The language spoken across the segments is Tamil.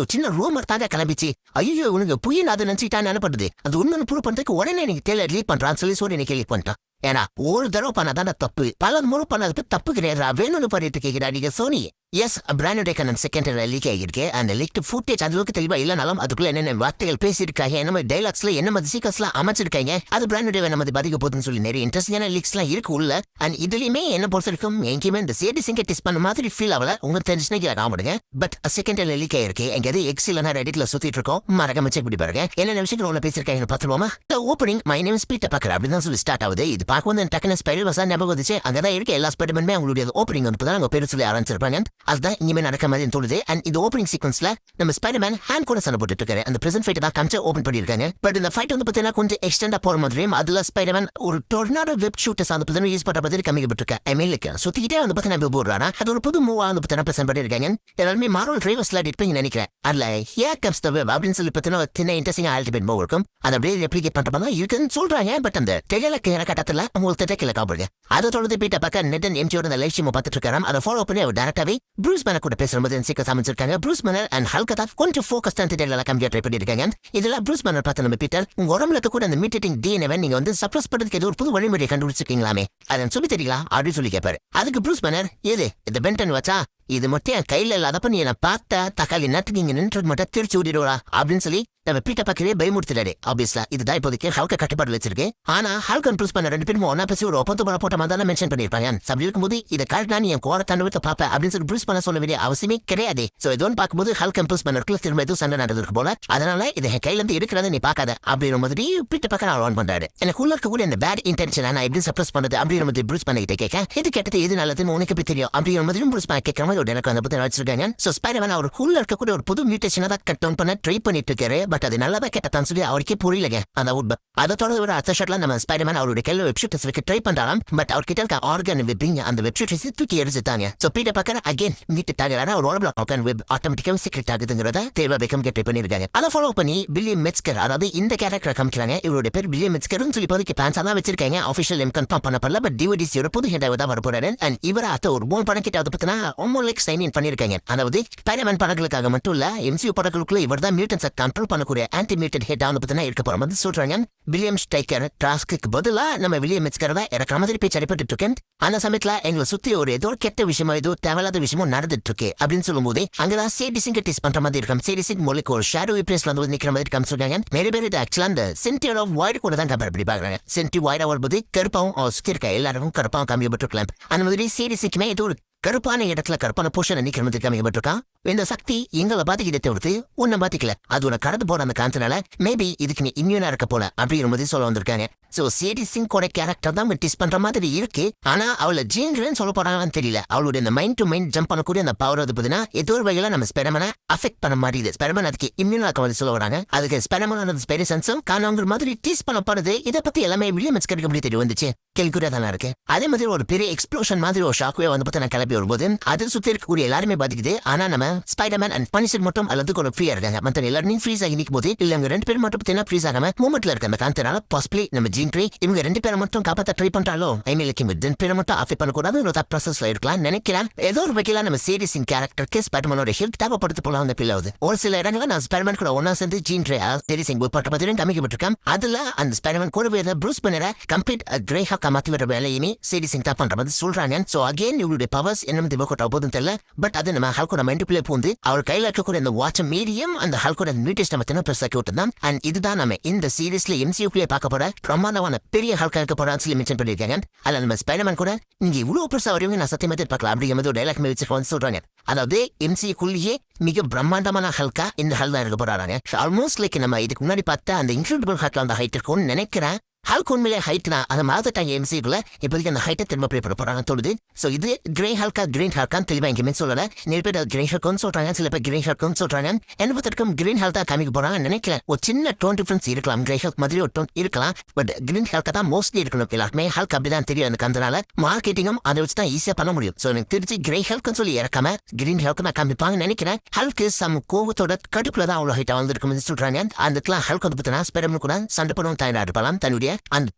ஒரு சின்ன ரூமர் தாங்க கிளம்பிச்சு. ஐயோ உனக்கு புயல் அதை நினைச்சிட்டான்னு அனுப்புறது அது உண்மைன்னு ப்ரூவ் பண்றதுக்கு உடனே நீங்க டெய்லர் லீட் பண்றான்னு சொல்லி எனக்கு லீட் பண்ணிட்டான். ஏன்னா ஒரு தடவை பண்ணாதான தப்பு, பல முறை பண்ணது தப்பு கிடையாது. வேணும்னு பண்ணிட்டு கேட்கிறா நீங்க சோனி. எஸ் பிராண்டோட கண்ணன் செகண்ட் லீக் ஆகிருக்கு. அந்த லீக் ஃபுட்டேஜ் அந்த அளவுக்கு தெளிவா இல்லைனாலும் அதுக்குள்ள என்னென்ன வார்த்தைகள் பேசியிருக்காங்க, என்ன மாதிரி டைலாக்ஸ்ல என்ன மாதிரி சீக்வன்ஸ்லாம் அமைச்சிருக்காங்க, அது பிராண்டோட நம்ம பாதிக்க போகுதுன்னு சொல்லி நிறைய இன்ட்ரெஸ்டிங்கான லீக்ஸ்லாம் இருக்கு உள்ள. அண்ட் இதுலயுமே என்ன பொறுத்த வரைக்கும் எங்கேயுமே இந்த சேடி சிங்க டெஸ்ட் பண்ண மாதிரி ஃபீல் ஆகல. உங்களுக்கு தெரிஞ்சுன்னா காமிடுங்க. பட் செகண்ட் லீக் ஆகிருக்கு. எங்கேயாவது எக்ஸ் இல்லைனா ரெடிட்ல சுத்திட்டு இருக்கோம். மறக்காம செக் பண்ணி பாருங்க என்னென்ன விஷயங்கள் உள்ள பேசியிருக்காங்க பார்த்துருவோமா. ஓப்பனிங் மை நேம் ஸ்பீட்டர் பார்க்குற அப்படின்னு சொல்லி ஸ்டார்ட் ஆகுது. இது பார்க்க வந்து டக்குனு ஸ்பைடர் வசா ஞாபகம் வந்துச்சு. அங்கதான் இருக்கு எல்லா ஸ்பைடர்மேனுமே அவங்களுடைய ஓப்பனிங் வந்து அவங்க பேர் சொல்லி ஆரம்பிச்சிருப்பாங்க. அதுதான் இனிமே நடக்க மாதிரி தோணுது. அண்ட் இந்த ஓப்பனிங் சீக்வன்ஸ்ல நம்ம ஸ்பைடர்மேன் ஹேண்ட் கூட சண்டை போட்டுட்டு இருக்காரு. அந்த பிரசன்ட் ஃபைட் தான் காமிச்சு ஓபன் பண்ணிருக்காங்க. பட் இந்த ஃபைட் வந்து பார்த்தீங்கன்னா கொஞ்சம் எக்ஸ்டெண்டா போற மாதிரியும் அதுல ஸ்பைடர்மேன் ஒரு டொர்னாடோ வெப் ஷூட்டர்ஸ் அந்த பத்தி யூஸ் பண்ற மாதிரி கம்மிக்கப்பட்டிருக்க எம்எல்ஏக்கு சுத்திக்கிட்டே வந்து பார்த்தீங்கன்னா போடுறானா அது ஒரு புது மூவா வந்து பார்த்தீங்கன்னா பிரசன்ட் பண்ணிருக்காங்க. எல்லாருமே மார்வல் டிரைவர்ஸ்ல இருப்பீங்க நினைக்கிறேன். அதுல ஹியர் கம்ஸ் தி வெப் அப்படின்னு சொல்லி பார்த்தீங்கன்னா சின்ன இன்ட்ரெஸ்டிங் அல்டிமேட் மூவ் இருக்கும். அதை அப்படியே ரெப்ளிகேட் பண்ற மாதிரி இருக்குன்னு சொல்றாங்க. பட் அந்த டெய்லருக்கு கட்டத்துல உங்களுக்கு தெரியல காப்பாடுங்க. அதை தொடர்ந்து பீட்ட பக்கம் நெட்டன் எம்ஜியோட அந்த லைவ் ஸ்ட்ரீம் பார்த்துட்டு இருக்காராம். அதை ஃபாலோ பண்ணி அவர் டேரக்டாவே ப்ரூஸ் பேனர் கூட பேசும்போது சீக்கிரம் அமைச்சிருக்காங்க. ப்ரூஸ் பேனர் அண்ட் ஹல்கா தான் கொஞ்சம் ஃபோக்கஸ் தான் டெய்லர் கம்மியா ட்ரை பண்ணிருக்காங்க. இதுல ப்ரூஸ் பேனர் பார்த்து நம்ம பீட்டர் உங்க உடம்புல கூட அந்த மீட்டிங் டிஎன்ஏ நீங்க வந்து சப்ரஸ் பண்றதுக்கு ஏதோ ஒரு புது வழிமுறையை கண்டுபிடிச்சிருக்கீங்களாமே அதை சொல்லி தெரியல அப்படின்னு சொல்லி கேட்பாரு. அதுக்கு ப்ரூஸ் பேனர் ஏது இந்த பென்டன் வச்சா இது மட்டும் என் கையில இல்லாதப்ப நீ என்ன பார்த்தா தக்காளி நட்டு நீங்க நின்று மட்டும் திருச்சி விடுவா அப்படின்னு சொல்லி நம்ம பீட்ட பக்கவே பயமுறுத்துறாரு. ஆப்வியஸ்லா இதுதான் இப்போதைக்கு ஹல்க கட்டுப்பாடு வச்சிருக்கு. ஆனா ஹல்கன் ப்ரூஸ் பண்ண ரெண்டு பேரும் ஒன்னா பேசி ஒரு ஒப்பந்தம் போட்ட மாதிரி தான் மென்ஷன் பண்ணிருப்பாங்க. அப்படி இருக்கும்போது இதை காட்டினா நீ என் கோர தண்டவத்தை பாப்ப அப்படின்னு சொல்லி ப்ரூஸ் பண்ண சொல்ல வேண்டிய அவசியமே கிடையாது. சோ இதோன்னு பார்க்கும்போது ஹல்கன் ப்ரூஸ் பண்ண திரும்ப எதுவும் சண்டை நடந்திருக்கு போல. அதனால இதை என் கையில இருந்து இருக்கிறத நீ பாக்காத அப்படிங்கிற மாதிரி பீட்ட பக்கம் ஆன் பண்றாரு. எனக்கு உள்ள இருக்கக்கூடிய இந்த பேட் இன்டென்ஷன் நான் எப்படி சப்ரஸ் பண்ணது அப்படிங்கிற மாதிரி ப்ரூஸ் பண்ணிக்கிட்டே கேட்க எது கேட்டது எது நல்லதுன்னு உனக்கு எப்படி தெரியும் அப்படிங்கிற மாதிரி ப்ரூஸ் பண்ண கேட்கிற மாதிரி எனக்கு அந்த பத்தி வச்சிருக்காங்க. சோ ஸ்பைடர்மேன் அவர் உள்ள இருக்கக்கூடிய ஒரு புது மியூட்டேஷனை தான் கட் டவுன் பண்ண ட்ரை பண்ணிட்டு இருக்காரு. பட் அது நல்லதா கேட்ட சொல்லி அவருக்கே புரியலங்க அந்த உட்ப. அதை தொடர்ந்து ஒரு அடுத்த ஷாட்ல நம்ம ஸ்பைடர்மேன் அவருடைய கையில வெப்ஷூட்டர்ஸ் வைக்க ட்ரை பண்றாராம். பட் அவர்கிட்ட இருக்க ஆர்கன் வெப்பிங் அந்த வெப்ஷூட்டர்ஸ் தூக்கி எரிஞ்சுட்டாங்க. சோ பீட்டர் பக்கற அகைன் மீட் டாகறாரா ஒரு ஆர்கன் ஆர்கன் வெப் ஆட்டோமேட்டிக்கா சீக்ரெட் ஆகுதுங்கறத தேவா வைக்கம் ட்ரை பண்ணிருக்காங்க. அதை ஃபாலோ பண்ணி வில்லியம் மெட்ஸ்கர் அதாவது இந்த கேரக்டர் காமிக்கிறாங்க. இவருடைய பேர் வில்லியம் மெட்ஸ்கர்னு சொல்லி இப்போதைக்கு பிளான்ஸ் தான் வச்சிருக்காங்க. ஆஃபிஷியல் நேம் கன்ஃபார்ம் பண்ணப்படல. பட் டிவிடிஸ் ஒரு புது ஹெட்டாக தான் வரப்போறாரு. அண்ட் இவர அத்த ஒரு 3 படம் கிட்ட அதை பத்தினா ஆல்மோஸ்ட் சைன் இன் பண்ணிருக்காங்க. அதாவது ஸ்பைடர்மேன் படங்களுக்காக மட்டும் இல்ல எம்சியூ படங்களுக்குள்ள இவர் தான் மியூட்டன்ஸை கண்ட்ரோல் பண்ணக்கூடிய ஆன்டி மியூட்டன்ட் ஹெட் ஆன பத்தினா இருக்க போற மாதிரி சொல்றாங்க. வில்லியம் ஸ்டைக்கர் டாஸ்க்கு பதிலா நம்ம வில்லியம் மெட்ஸ்கர் தான் இறக்குற மாதிரி பேச்சு அடிபட்டு இருக்கேன். அந்த சமயத்துல எங்களை சுத்தி ஒரு ஏதோ கெட்ட விஷயமோ ஏதோ தேவையில்லாத விஷயமோ நடந்துட்டு இருக்கு அப்படின்னு சொல்லும் போது அங்கதான் சேடிசிங்க டெஸ்ட் பண்ற மாதிரி இருக்கும். சேடிசிங் மூலிக்கு ஒரு ஷேடோ பிளேஸ்ல வந்து நிக்கிற மாதிரி காமிச்சிருக்காங்க. நிறைய பேர் இது ஆக்சுவலா அந்த சென்டியர் ஆஃப் வைட் கூட தான் கம்பேர் பண்ணி பாக்குறாங்க. சென்டி வைட் வரும்போது கருப்பாவும் சுத்தி இருக்க எல்லாருக்கும் கருப்பாவும் காமிக்கப்பட்டிருக்கலாம். அந்த மாதிரி சேடிசிக்குமே ஏதோ ஒரு கருப்பான இடத்துல கருப்பான போஷன் நிக்கிற மாதிரி காமிக்கப்பட்டிருக்கான். இந்த சக்தி எங்களை பாதிக்கிட்டே தவிர்த்து உன்னை பாதிக்கல. அது உன கடந்து போற அந்த காரணத்தினால மேபி இதுக்கு நீ இம்யூனா இருக்க போல அப்படிங்கிற மாதிரி சொல்ல வந்திருக்காங்க. சோ சேடி சிங்கோட கேரக்டர் தான் டெஸ்ட் பண்ற மாதிரி இருக்கு. ஆனா அவளை ஜீன்கிறேன்னு சொல்ல போறாங்கன்னு தெரியல. அவளுடைய இந்த மைண்ட் டு மைண்ட் ஜம்ப் பண்ணக்கூடிய அந்த பவர் வந்து பார்த்தீங்கன்னா ஏதோ ஒரு வகையில நம்ம ஸ்பைடர்மேனை அஃபெக்ட் பண்ண மாதிரி இது. ஸ்பைடர்மேன் அதுக்கு இம்யூனா இருக்க மாதிரி சொல்ல வராங்க. அதுக்கு ஸ்பைடர்மேன் ஸ்பைடர் சென்ஸும் காணவங்கிற மாதிரி டீஸ் பண்ணப்படுது. இதை பத்தி எல்லாமே வில்லியம் மெட்ஸ்கருக்கு எப்படி தெரிய வந்துச்சு கேள்விக்குறியா தானே இருக்கு. அதே மாதிரி ஒரு பெரிய எக்ஸ்ப்ளோஷன் மாதிரி ஒரு ஷாக்வே வந்து பார்த்தா கிளப்பி வரும்போது அதை சுத்தி இருக்கக்கூடிய எல்லாருமே பாதிக்குது. ஆனா நம்ம ஸ்பைடர்மேன் அண்ட் பனிஷர் மட்டும் அல்லது ஒரு ஃப்ரீயா இருக்காங்க. மற்ற எல்லாரும் ஃப்ரீஸ் ஆகி நிற்கும் போது இல்லங்க 2 பேர் மட்டும் பார்த்தீங்கன்னா ஃப்ரீஸ் ஆகாம மூமெண்ட்ல இருக்காங்க. காரணத்தினால பாசிபிளி நம்ம ஜீன் ட்ரீ இவங்க 2 பேரை மட்டும் காப்பாற்ற ட்ரை பண்றாலோ ஐமேலுக்கு 2 பேரை மட்டும் அஃபெக்ட் பண்ணக்கூடாது ஒரு ப்ராசஸ்ல இருக்கலாம் நினைக்கிறேன். ஏதோ ஒரு வகையில நம்ம சீரிஸின் கேரக்டருக்கு ஸ்பைடர்மேனோட ஹெல்ப் தேவைப்படுத்த போல அந்த பிள்ளாவது. ஒரு சில இடங்கள நான் ஸ்பைடர்மேன் கூட ஒன்னா சேர்ந்து ஜீன் ட்ரே சீரிஸிங் போட்ட மாதிரி காமிக்கப்பட்டிருக்கேன். அதுல அந்த ஸ்பைடர்மேன் கூட ப்ரூஸ் பண்ணற கம்ப்ளீட் கிரே ஹாக்கா மாத்தி வர வேலையுமே சீரிஸிங் தான் பண்ற மாதிரி சொல்றாங்க. சோ அகைன் இவருடைய பவர்ஸ் என்ன திவக்கட்ட போதும் தெரியல. பட் அது நம்ம ஹல்கோட மைண்டுக்குள்ளே பூந்து அவர் கையில இருக்கக்கூடிய இந்த வாட்ச் மீடியம் அந்த ஹல்கோட மியூட்டேஷன் பத்தின பெருசாக்கி விட்டுதான். அண்ட் இதுதான் நம்ம இந்த சீரிஸ்ல எம்சியூக்குள்ளே பார்க்க போற பிரமாண்டமான பெரிய ஹல்கா இருக்க போறான்னு சொல்லி மென்ஷன் பண்ணிருக்காங்க. அதுல நம்ம ஸ்பைடர்மேன் கூட நீங்க இவ்வளவு பெருசா வருவீங்க நான் சத்தியமா எதிர்பார்க்கலாம் அப்படிங்கிற மாதிரி ஒரு டைலாக் வச்சு சொல்றாங்க. அதாவது எம்சிக்குள்ளேயே மிக பிரம்மாண்டமான ஹல்கா இந்த ஹல் தான் இருக்க போறாங்க. ஆல்மோஸ்ட் லைக் நம்ம இதுக்கு முன்னாடி பார்த்தா அந்த இன்க்ரெடிபிள் ஹல்க்ல அந்த ஹைட் இருக்கும்னு நினைக்கிறேன். ஹல்க் உண்மையிலே ஹைட் தான் அதை மாத்திட்டாங்க எம்சிக்குள்ள. இப்போதைக்கு அந்த ஹைட்டை திரும்ப ப்ரே பண்ண போறாங்க தோணுது. ஸோ இது கிரே ஹல்கா கிரீன் ஹல்கான்னு தெளிவா எங்கேயுமே சொல்லல. நிறைய பேர் கிரே ஹல்குன்னு சொல்றாங்க, சில பேர் கிரே ஹல்குன்னு சொல்றாங்க. என்ன பொறுத்திருக்கும் கிரீன் ஹல்க் தான் காமிக்க போறாங்க நினைக்கிறேன். ஒரு சின்ன டோன் டிஃபரன்ஸ் இருக்கலாம். கிரே ஹல்க் மாதிரி ஒரு டோன் இருக்கலாம். பட் கிரீன் ஹல்கா தான் மோஸ்ட்லி இருக்கணும். எல்லாருமே ஹல்க் அப்படிதான் தெரியும். எனக்கு அதனால மார்க்கெட்டிங்கும் அதை வச்சு தான் ஈஸியா பண்ண முடியும். ஸோ எனக்கு தெரிஞ்சு கிரே ஹல்க்னு சொல்லி இறக்காம கிரீன் ஹல்க் தான் காமிப்பாங்க நினைக்கிறேன். ஹல்க்கு சம் கோவத்தோட கடுப்புல தான் அவ்வளோ ஹைட்டா வந்துருக்குன்னு சொல்றாங்க. அந்த ஹல்க் வந்து பார்த்தீங்கன்னா ஸ்பைடர்மேன் கூட சண்டை போடவும் தயாரா இருப்பாலாம். தன்னுடைய அந்த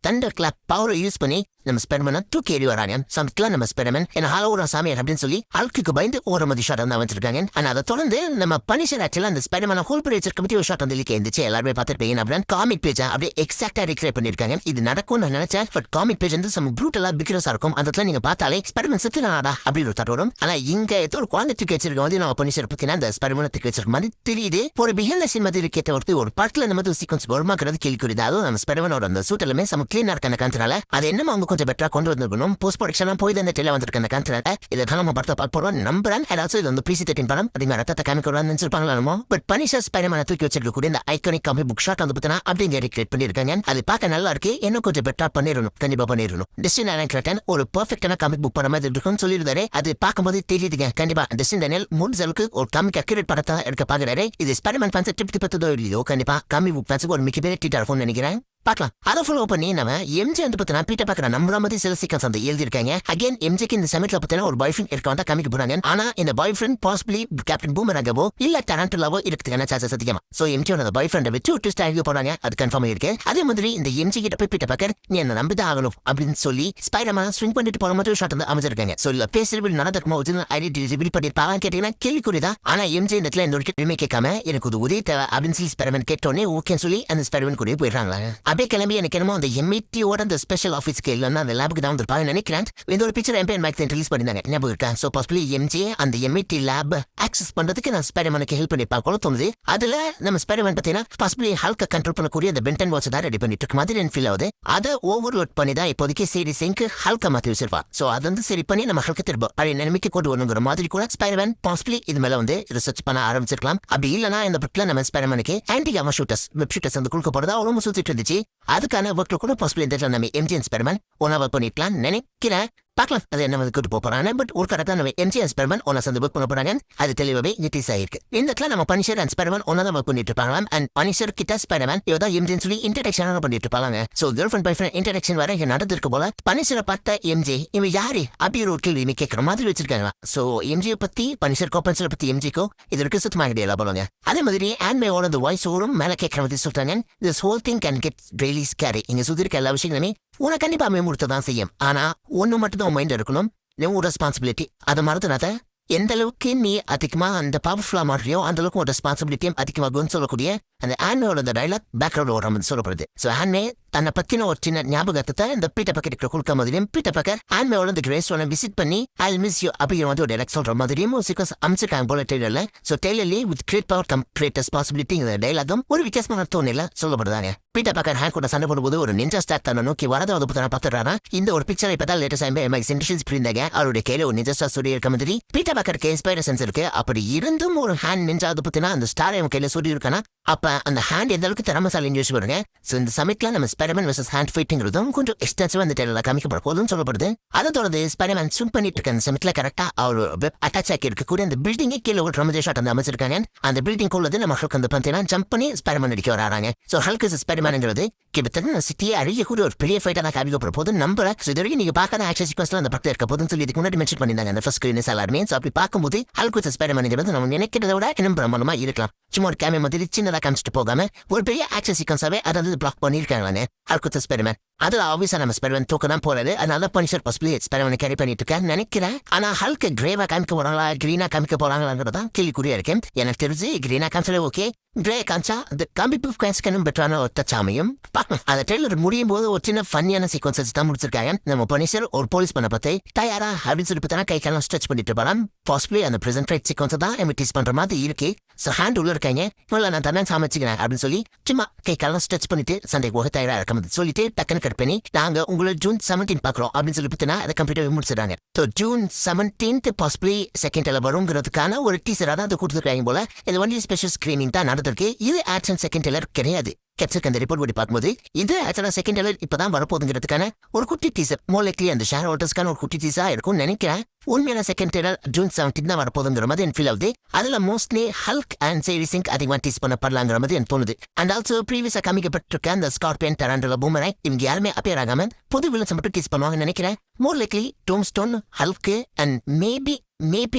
தண்டர் பவரை யூஸ் பண்ணி நம்ம ஸ்பெர்மனை தூக்கி எறி வராங்க. சமயத்துல நம்ம ஸ்பெர்மன் என்ன ஹாலோரா சாமியார் அப்படின்னு சொல்லி ஹல்க்கு பயந்து ஒரு மாதிரி ஷாட் வந்து வச்சிருக்காங்க. ஆனா அதை தொடர்ந்து நம்ம பனிஷர் ஆக்சுவலா அந்த ஸ்பெர்மனை ஹோல் பண்ணி வச்சிருக்க பத்தி ஒரு ஷாட் வந்து லீக் இருந்துச்சு. எல்லாருமே பார்த்துருப்பீங்க. அப்படின்னு காமிக் பேஜ் அப்படியே எக்ஸாக்டா ரிக்ரியேட் பண்ணிருக்காங்க. இது நடக்கும் நான் நினைச்சேன். பட் காமிக் பேஜ் வந்து சம் ப்ரூட்டலா பிக்ரஸா இருக்கும். அதுல நீங்க பார்த்தாலே ஸ்பெர்மன் செத்துனாடா அப்படின்னு ஒரு தாட் வரும். ஆனா இங்க ஏதோ ஒரு குழந்தை தூக்கி வச்சிருக்க வந்து நம்ம பனிஷர் பத்தினா அந்த ஸ்பெர்மனை தூக்கி வச்சிருக்க மாதிரி தெரியுது. ஒரு பிஹைண்ட் சீன் மாதிரி கேட்ட ஒரு படத்துல இந்த மாதிரி சீக்வன்ஸ் வருமாங்கிறது கேள்விக்குறிது. அதுவும் நம்ம ஸ்பெர்மனோட அந்த சூட் எல்லாமே சம கிளீனா இருக்க காரணத்தினால அது என்னமோ அவங்க கொஞ்சம் பெட்டரா கொண்டு வந்திருக்கணும். போஸ்ட் ப்ரொடக்ஷன் போய் இந்த டெல வந்திருக்க காரணத்தினால இதான் நம்ம படத்தை பார்க்க போறோம் நம்புறேன். அதாவது இது வந்து PC-13 படம் அப்படிங்கிற ரத்தத்தை காமிக்கிறான்னு நினைச்சிருப்பாங்களோ. பட் பனிஷர் ஸ்பெர்மனை தூக்கி வச்சிருக்கக்கூடிய இந்த ஐகானிக் காமிக் புக் ஷாட் வந்து பார்த்தீங்கன்னா அப்படிங்க ரிக்ரியேட் பண்ணிருக்காங்க. அது பார்க்க நல்லா இருக்கு. இன்னும் கொஞ்சம் பெட்டரா பண்ணிடணும். கண்டிப்பா பண்ணிடணும். டிஸ்னி டேனியல் ஒரு பெர்ஃபெக்டான காமிக் புக் படம் மாதிரி இருக்கும்னு சொல்லியிருந்தாரு. அது பார்க்கும்போது தெரியுதுங்க. கண்டிப்பா டிஸ்னி டேனியல் முடிஞ்ச அளவுக்கு ஒரு காமிக் அக்யூரேட் படத்தை எடுக்க பாக்குறாரு. இது ஸ்பெர்மன் ஃபேன்ஸ் திருப்தி பத்ததோ இல்லையோ கண்டிப்பா காமிக் புக் ஃபேன்ஸுக்கு ஒரு மிகப்பெரிய ட்ரீட்டா இருக்கும்னு நினைக்கிறேன். பார்க்கலாம். அதை ஃபாலோ பண்ணி நம்ம எம்ஜி வந்து பார்த்தீங்கன்னா பீட்டர் பார்க்கற நம்புற மாதிரி சில சீக்வன்ஸ் வந்து எழுதியிருக்காங்க. அகைன் எம்ஜிக்கு இந்த சமயத்தில் பார்த்தீங்கன்னா ஒரு பாய் ஃப்ரெண்ட் இருக்க வந்தா காமிக்க போறாங்க. ஆனா இந்த பாய் ஃப்ரெண்ட் பாசிபிளி கேப்டன் பூமராகவோ இல்ல டராண்டோலாவோ இருக்கிறதுக்கான சான்சஸ் அதிகமா. சோ எம்ஜியோட பாய் ஃப்ரெண்டை வச்சு ட்விஸ்ட் ஆகி போறாங்க. அது கன்ஃபார்ம் ஆயிருக்கு. அதே மாதிரி இந்த எம்ஜி கிட்ட போய் பீட்டர் பார்க்கர் நீ என்ன நம்பிதான் ஆகணும் அப்படின்னு சொல்லி ஸ்பைடர்மேன் ஸ்விங் பண்ணிட்டு போற மாதிரி ஷாட் வந்து அமைச்சிருக்காங்க. சோ இல்ல பேசுறது நடந்துக்குமா ஒரிஜினல் ஐடென்டிட்டி ரிவீல் பண்ணிருப்பாங்க கேட்டீங்கன்னா கேள்விக்குறிதா. ஆனா எம்ஜி இந்த இடத்துல இந்த ஒரு கேட்காம எனக்கு ஒரு உதவி தேவை அப்படின்னு சொல்லி ஸ்பைடர்மேன் கேட்டோன்னே ஓகேன்னு சொல்லி அந்த ஸ்பைடர்மேன் கூட போயிடுறாங்க. அப்படியே கிளம்பி எனக்கு என்னமோ அந்த எம்இடியோட அந்த ஸ்பெஷல் ஆஃபீஸ்க்கு இல்லைன்னா அந்த லேபுக்கு தான் வந்துருப்பாங்க நினைக்கிறேன். இந்த ஒரு பிக்சர் எம்பி மேக் ரிலீஸ் பண்ணிருந்தாங்க. ஞாபகம் இருக்கா? ஸோ பாசிபிளி எம்ஜி அந்த எம்இடி லேப் ஆக்சஸ் பண்றதுக்கு நான் ஸ்பைடர்மேனுக்கு ஹெல்ப் பண்ணிருப்பாங்க தோணுது. அதுல நம்ம ஸ்பைடர்மேன் பார்த்தீங்கன்னா பாசிபிளி ஹல்க கண்ட்ரோல் பண்ணக்கூடிய அந்த பென்டன் வாட்ச் தான் ரெடி பண்ணிட்டு இருக்க மாதிரி ஃபீல் ஆகுது. அதை ஓவர்லோட் பண்ணி தான் இப்போதைக்கு சீரிஸுக்கு ஹல்க மாற்றி வச்சிருப்பா. ஸோ அதை வந்து சரி பண்ணி நம்ம ஹல்க திரும்ப பழைய நிலைமைக்கு கொண்டு வரணுங்கிற மாதிரி கூட ஸ்பைடர்மேன் பாசிபிளி இது மேல வந்து ரிசர்ச் பண்ண ஆரம்பிச்சிருக்கலாம். அப்படி இல்லைன்னா இந்த படத்துல நம்ம ஸ்பைடர்மேனுக்கு anti gamma shooters web shooters வந்து கொடுக்க போறதா அவ்வளவு சுத்திட்டு இருந்துச்சு. அதுக்கான ஒர்க்ல கூட பாசிபிள் இந்த நம்ம எம்ஜிஎன் ஸ்பெர்மன் ஒன்னா ஒர்க் பண்ணிருக்கலாம் நினைக்கிறேன். பார்க்கலாம் அது என்ன வந்து கூட்டு போறாங்க. பட் ஒரு கரெக்டா நம்ம எம்ஜிஎன் ஸ்பெர்மன் ஒன்னா சேர்ந்து ஒர்க் பண்ண போறாங்க. அது தெளிவாவே நிட்டிஸ் ஆயிருக்கு. இந்த இடத்துல நம்ம பனிஷர் அண்ட் ஸ்பெர்மன் ஒன்னா தான் ஒர்க் பண்ணிட்டு இருப்பாங்க. அண்ட் பனிஷர் கிட்ட ஸ்பெர்மன் இவதான் எம்ஜின்னு சொல்லி இன்டராக்ஷன் பண்ணிட்டு இருப்பாங்க. சோ கேர்ள் ஃபிரெண்ட் பாய் ஃபிரெண்ட் இன்டராக்ஷன் வர இங்க நடந்திருக்கு போல. பனிஷரை பார்த்த எம்ஜி இவன் யாரு அப்படி ஒரு கேள்வி கேட்கற மாதிரி வச்சிருக்காங்க. சோ எம்ஜியை பத்தி பனிஷர் கோபன்சரை பத்தி எம்ஜிக்கோ இது இருக்கு சுத்தமாக கிடையாது போலுங்க. அதே மாதிரி ஆன்மேவோட அந்த வாய்ஸ் ஓவரும் மேல கேட்கற மாதிரி சொல்றாங்க. This whole thing can get really scary. இங்க சுத்தி இருக்க எல்லா விஷயங்களுமே உனக்கு கண்டிப்பா மேம்படுத்த தான் செய்யும். ஆனா ஒன்னு மட்டும் தான் மைண்ட் இருக்கணும். ஒரு ரெஸ்பான்சிபிலிட்டி அதை மறந்துடாத. எந்த அளவுக்கு நீ அதிகமா அந்த பவர்ஃபுல்லா மாறியோ அந்த அளவுக்கு ஒரு ரெஸ்பான்சிபிலிட்டியும் அதிகமாகும்னு சொல்லக்கூடிய அந்த ஆன்மேயோட அந்த டைலாக் பேக்ரவுண்ட் ஓரம்னு சொல்லப்படுது. ஸோ ஆன்மே தன்னை பத்தின ஒரு சின்ன ஞாபகத்தை இந்த பீட்டர் பக்கெட் கொடுக்க மாதிரியும் பீட்டர் பக்கர் ஆன்மேயோட இந்த கிரேஸ்டோனை விசிட் பண்ணி ஐ மிஸ் யூ அப்படிங்கிற வந்து ஒரு டைலாக் சொல்ற மாதிரியும் ஒரு சீக்வன்ஸ் அமைச்சிருக்காங்க போல டெய்லர்ல. ஸோ டெய்லர்லி with great power come great ரெஸ்பான்சிபிலிட்டிங்கிற டைலாகும் ஒரு வித்தியாசமான தோணில சொல்லப்படுதாங்க. பீட்டர் பக்கர் ஹேண்ட் கூட சண்டை போடும்போது ஒரு நிஞ்சா ஸ்டார் தன்னை நோக்கி வரதை வந்து புத்தனை பார்த்துறாங்க. இந்த ஒரு பிக்சரை இப்பதான் லேட்டஸ்ட் புரிந்தாங்க. அவருடைய கையில ஒரு நிஞ்சா ஸ்டார் சொல்லி இருக்க மாதிரி பீட்டர் பக்கருக்கு இன்ஸ்பைரேஷன்ஸ் இருக்கு. அப்படி இருந்தும் ஒரு ஹேண்ட் நிஞ்சா அது பத்தினா அந்த ஸ்டார் அவன் கையில சொல்லி இருக்கானா அப்ப அந்த ஹேண்ட் எந்த அளவுக்கு திறமசாலின்னு யோசிச்சு பாருங்க. சோ இந்த சமயத்துல நம்ம ஸ்பைடர்மேன் வெர்சஸ் ஹேண்ட் ஃபைட்டிங்கிறதும் கொஞ்சம் எக்ஸ்டென்சிவா அந்த டெய்லர்ல காமிக்கப்பட போதுன்னு சொல்லப்படுது. அதை தொடர்ந்து ஸ்பைடர்மேன் ஸ்விம் பண்ணிட்டு இருக்க அந்த சமயத்துல கரெக்டா அவர் வெப் அட்டாச் ஆக்கி இருக்கக்கூடிய அந்த பில்டிங்கே கீழே ஒரு ட்ரமஜே ஷாட் வந்து அமைச்சிருக்காங்க. அந்த பில்டிங் உள்ளது நம்ம ஹல்க் அந்த பந்தினா ஜம்ப் பண்ணி ஸ்பைடர்மேன் அடிக்க வராங்க. சோ ஹல்க் ஸ்பைடர்மேன்ங்கிறது கிட்டத்தட்ட சிட்டியை அழியக்கூடிய ஒரு பெரிய ஃபைட்டா தான் காமிக்கப்பட போது நம்புற. சோ இது வரைக்கும் நீங்க பார்க்காத ஆக்ஷன் சீக்வன்ஸ்ல அந்த படத்துல இருக்க போதுன்னு சொல்லி இதுக்கு முன்னாடி மென்ஷன் பண்ணிருந்தாங்க அந்த ஃபர்ஸ்ட் ஸ்கிரீன்ஸ் எல்லாருமே. சோ அப்படி பார்க்கும்போது ஹல்க் ஸ்பைடர்மேன்ங்கிறது நம்ம நினைக்கிறத விட இன்னும் பிரமாண்டமா இருக்கலாம். சும்மா ஒரு கேமே மாதிரி சின்னதா காமிச்சிட்டு போகாம ஒரு பெரிய ஆக்ஷன் சீக்வன்ஸாவே அதை வந்து பிளாக் பண்ணிருக்காங்க ஹல்க் ஸ்பைடர்மேன். அதுல ஆப்வியஸா நம்ம ஸ்பைடர்மேன் தூக்க தான் போறாரு. அதனால பனிஷர் பாசிபிளி ஸ்பைடர்மேனை கேரி பண்ணிட்டு இருக்கான்னு நினைக்கிறேன். ஆனா ஹல்க் கிரேவா காமிக்க போறாங்களா கிரீனா காமிக்க போறாங்களாங்கிறதான் கேள்விக்குறியா இருக்கேன். எனக்கு தெரிஞ்சு கிரீனா காமிச்சாலே ஓகே. கிரே காமிச்சா அந்த காமிப்பு கேன்ஸ்கனும் பெட்டரான ஒரு டச் அமையும். பார்க்கலாம். அந்த ட்ரெய்லர் முடியும் போது ஒரு சின்ன ஃபன்னியான சீக்வன்சஸ் தான் முடிச்சிருக்காங்க. நம்ம பனிஷர் ஒரு போலீஸ் பண்ண பத்தி தயாரா அப்படின்னு சொல்லி பார்த்தா கை காலம் ஸ்ட்ரெச் பண்ணிட்டு இருப்பான். பாசிபிளி அந்த பிரசன்ட் ஃபைட் சீக்வன்ஸ் தான் எமிட்டிஸ் பண்ற மாதிரி இருக்கு. ஸோ ஹேண்ட் உள்ள இருக்காங்க. இல்லை நான் தன்னை சமைச்சுக்கிறேன் அப்படின்னு சொல்லி சும்மா கை காலம் ஸ்ட்ரெச் பண்ணிட்டு சண்டை போக தயாரா இருக்க சொல்லிட்டு டக்குன்னு கட் பண்ணி நாங்க உங்களை ஜூன் 17 பாக்குறோம் அப்படின்னு சொல்லி பார்த்தீங்கன்னா அதை கம்ப்ளீட்டாக முடிச்சிடறாங்க. ஸோ ஜூன் 17 பாசிபிளி செகண்ட் வருங்கிறதுக்கான ஒரு டீசரா தான் அதை கொடுத்துருக்காங்க போல. இது ஒன்லி ஸ்பெஷல் ஸ்கிரீனிங் தான் நடந்திருக்கு. இது ஆக்ஷன் செகண்ட் டெய்லர் கிடையாது. கேப்சருக்கு அந்த ரிப்போர்ட் படி பார்க்கும்போது இது ஆக்சுவலா செகண்ட் டெய்லர் இப்பதான் வரப்போகுதுங்கிறதுக்கான ஒரு குட்டி டீசர் மோலைக்லி அந்த ஷேர் ஹோல்டர்ஸ்க்கான ஒரு குட்டி டீசரா இருக்கும்னு நினைக்கிறேன். உண்மையான செகண்ட் டெய்லர் ஜூன் 17 தான் வரப்போகுதுங்கிற மாதிரி எனக்கு ஃபீல் ஆகுது. அதுல மோஸ்ட்லி ஹல்க் அண்ட் சீரிஸிங் அதிகமாக டீஸ் பண்ணப்படலாங்கிற மாதிரி எனக்கு தோணுது. அண்ட் ஆல்சோ ப்ரீவியஸா காமிக்கப்பட்டிருக்க அந்த ஸ்கார்பியன் டராண்டோலா பூமரை இவங்க யாருமே அப்பியர் ஆகாம புது வில்லன்ஸ் மட்டும் டீஸ் பண்ணுவாங்கன்னு நினைக்கிறேன். More likely Tombstone Hulk and maybe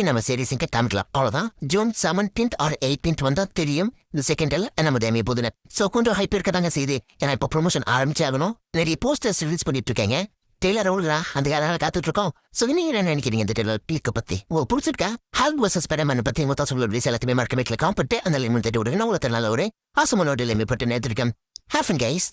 நம்ம சீரிஸிங்க காமிக்கலாம். அவ்வளவுதான். ஜூன் 17 ஆர் 18 வந்தா தெரியும் இந்த செகண்ட் டெய்லர் நம்ம தேமிய போதுன்னு. ஸோ கொஞ்சம் ஹைப் இருக்கதாங்க செய்யுது. ஏன்னா இப்போ ப்ரொமோஷன் ஆரம்பிச்சாகணும். நிறைய போஸ்டர்ஸ் ரிலீஸ் பண்ணிட்டு இருக்காங்க. டெய்லர் அவ்வளோதான் அந்த யாராவது காத்துட்டு இருக்கோம். ஸோ நீங்க என்ன நினைக்கிறீங்க இந்த டெய்லர் பீக்கை பத்தி? ஓ பிடிச்சிருக்கா? ஹால்க் வர்சஸ் ஸ்பைடர்மேன் பத்தி உங்க தோசை வீஸ் எல்லாத்தையுமே மறக்க வைக்கல காம்பட்டு அந்த லிமிட் தேடி விடுங்க. நான் உங்களை நல்ல ஒரு ஆசமனோட லிமிட் பட்டு நேர்த்திருக்கேன். ஹேஃபன் கைஸ்.